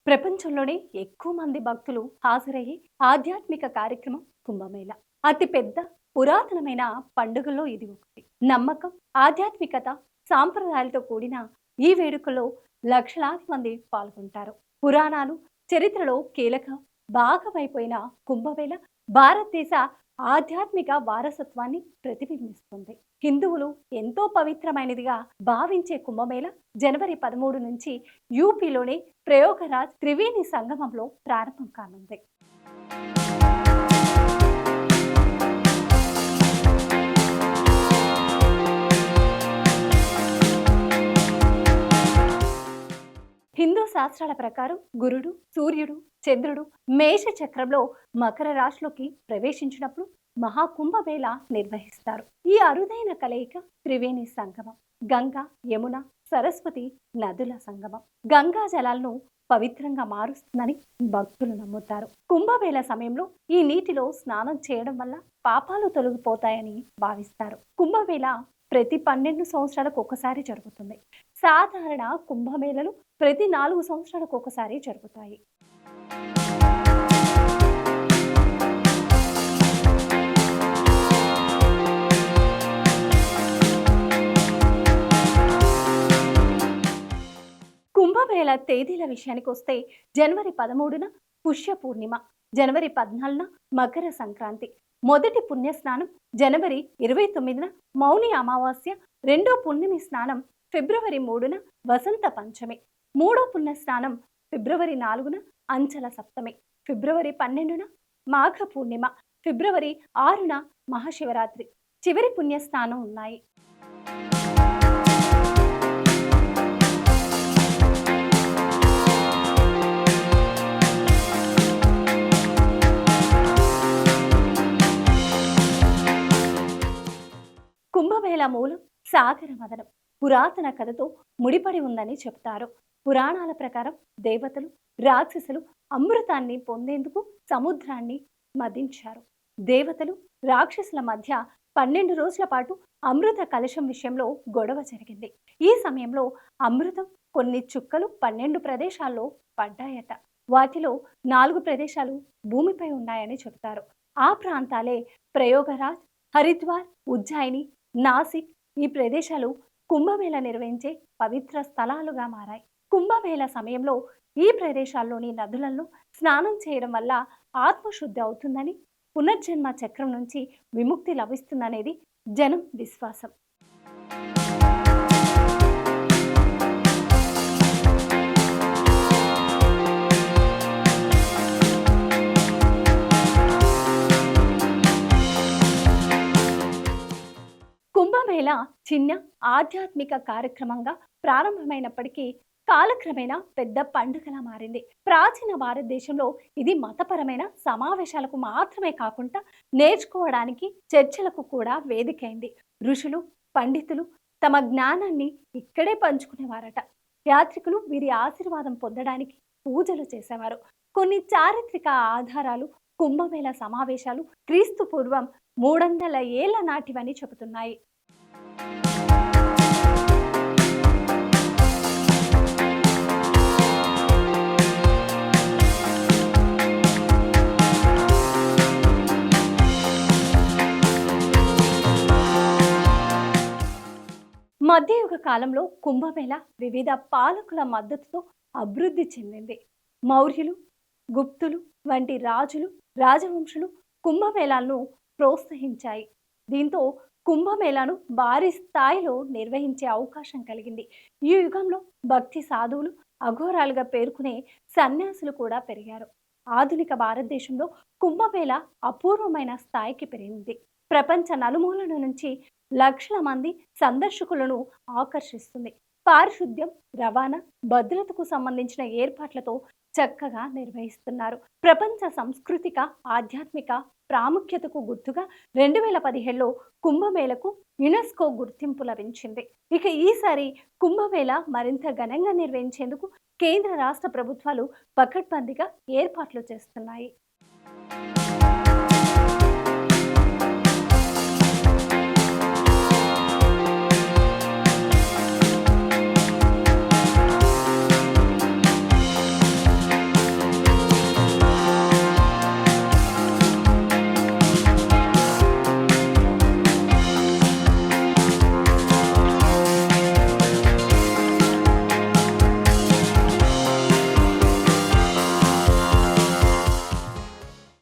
ప్రపంచంలోనే ఎక్కువ మంది భక్తులు హాజరయ్యే ఆధ్యాత్మిక కార్యక్రమం కుంభమేళ. అతి పెద్ద పురాతనమైన పండుగల్లో ఇది ఒకటి. నమ్మకం, ఆధ్యాత్మికత, సాంప్రదాయాలతో కూడిన ఈ వేడుకలో లక్షలాది మంది పాల్గొంటారు. పురాణాలు, చరిత్రలో కీలక భాగమైపోయిన కుంభమేళ భారతదేశ ఆధ్యాత్మిక వారసత్వాన్ని ప్రతిబింబిస్తుంది. హిందువులు ఎంతో పవిత్రమైనదిగా భావించే కుంభమేళ జనవరి 13 నుంచి యూపీలోని ప్రయోగరాజ్ త్రివేణి సంగమంలో ప్రారంభం కానుంది. హిందూ శాస్త్రాల ప్రకారం గురుడు, సూర్యుడు, చంద్రుడు మేష చక్రంలో మకర రాశిలోకి ప్రవేశించినప్పుడు మహాకుంభమేళ నిర్వహిస్తారు. ఈ అరుదైన కలయిక త్రివేణి సంగమం. గంగా, యమున, సరస్వతి నదుల సంగమం గంగా జలాలను పవిత్రంగా మారుస్తుందని భక్తులు నమ్ముతారు. కుంభమేళ సమయంలో ఈ నీటిలో స్నానం చేయడం వల్ల పాపాలు తొలగిపోతాయని భావిస్తారు. కుంభమేళ ప్రతి 12 సంవత్సరాలకు ఒకసారి జరుగుతుంది. సాధారణ కుంభమేళలు ప్రతి 4 సంవత్సరాలకు ఒకసారి జరుగుతాయి. కుంభమేళ తేదీల విషయానికి వస్తే జనవరి 13న పుష్య పూర్ణిమ, జనవరి 14న మకర సంక్రాంతి, మొదటి పుణ్యస్నానం జనవరి 29న మౌని అమావాస్య, రెండో పుణ్యమి స్నానం ఫిబ్రవరి 3న వసంత పంచమి, మూడో పుణ్యస్నానం ఫిబ్రవరి 4న అంచల సప్తమి, ఫిబ్రవరి 12న మాఘ పూర్ణిమ, ఫిబ్రవరి 6న మహాశివరాత్రి, చివరి పుణ్యస్నానం ఉన్నాయి. కుంభమేళ మూలం సాగర మదనం పురాతన కథతో ముడిపడి ఉందని చెప్తారు. పురాణాల ప్రకారం దేవతలు, రాక్షసులు అమృతాన్ని పొందేందుకు సముద్రాన్ని మదించారు. దేవతలు, రాక్షసుల మధ్య 12 రోజుల పాటు అమృత కలశం విషయంలో గొడవ జరిగింది. ఈ సమయంలో అమృతం కొన్ని చుక్కలు 12 ప్రదేశాల్లో పడ్డాయట. వాటిలో 4 ప్రదేశాలు భూమిపై ఉన్నాయని చెబుతారు. ఆ ప్రాంతాలే ప్రయోగరాజ్, హరిద్వార్, ఉజ్జయిని, నాసిక్. ఈ ప్రదేశాలు కుంభమేళ నిర్వహించే పవిత్ర స్థలాలుగా మారాయి. కుంభమేళ సమయంలో ఈ ప్రదేశాల్లోని నదులలో స్నానం చేయడం వల్ల ఆత్మశుద్ధి అవుతుందని, పునర్జన్మ చక్రం నుంచి విముక్తి లభిస్తుందనేది జనం విశ్వాసం. కుంభమేళ చిన్న ఆధ్యాత్మిక కార్యక్రమంగా ప్రారంభమైనప్పటికీ కాలక్రమేణా పెద్ద పండుగలా మారింది. ప్రాచీన భారతదేశంలో ఇది మతపరమైన సమావేశాలకు మాత్రమే కాకుండా నేర్చుకోవడానికి, చర్చలకు కూడా వేదికైంది. ఋషులు, పండితులు తమ జ్ఞానాన్ని ఇక్కడే పంచుకునేవారట. యాత్రికులు వీరి ఆశీర్వాదం పొందడానికి పూజలు చేసేవారు. కొన్ని చారిత్రక ఆధారాలు కుంభమేళ సమావేశాలు క్రీస్తు పూర్వం 300 ఏళ్ల నాటివని చెబుతున్నాయి. మధ్యయుగ కాలంలో కుంభమేళ వివిధ పాలకుల మద్దతుతో అభివృద్ధి చెందింది. మౌర్యులు, గుప్తులు వంటి రాజులు, రాజవంశులు కుంభమేళాలను ప్రోత్సహించాయి. దీంతో కుంభమేళాను భారీ స్థాయిలో నిర్వహించే అవకాశం కలిగింది. ఈ యుగంలో భక్తి సాధువులు, అఘోరాలుగా పేర్కొనే సన్యాసులు కూడా పెరిగారు. ఆధునిక భారతదేశంలో కుంభమేళ అపూర్వమైన స్థాయికి పెరిగింది. ప్రపంచ నలుమూలల నుంచి లక్షల మంది సందర్శకులను ఆకర్షిస్తుంది. పారిశుద్ధ్యం, రవాణా, భద్రతకు సంబంధించిన ఏర్పాట్లతో చక్కగా నిర్వహిస్తున్నారు. ప్రపంచ సాంస్కృతిక, ఆధ్యాత్మిక ప్రాముఖ్యతకు గుర్తుగా 2017లో కుంభమేళకు యునెస్కో గుర్తింపు లభించింది. ఇక ఈసారి కుంభమేళ మరింత ఘనంగా నిర్వహించేందుకు కేంద్ర, రాష్ట్ర ప్రభుత్వాలు పకడ్బందీగా ఏర్పాట్లు చేస్తున్నాయి.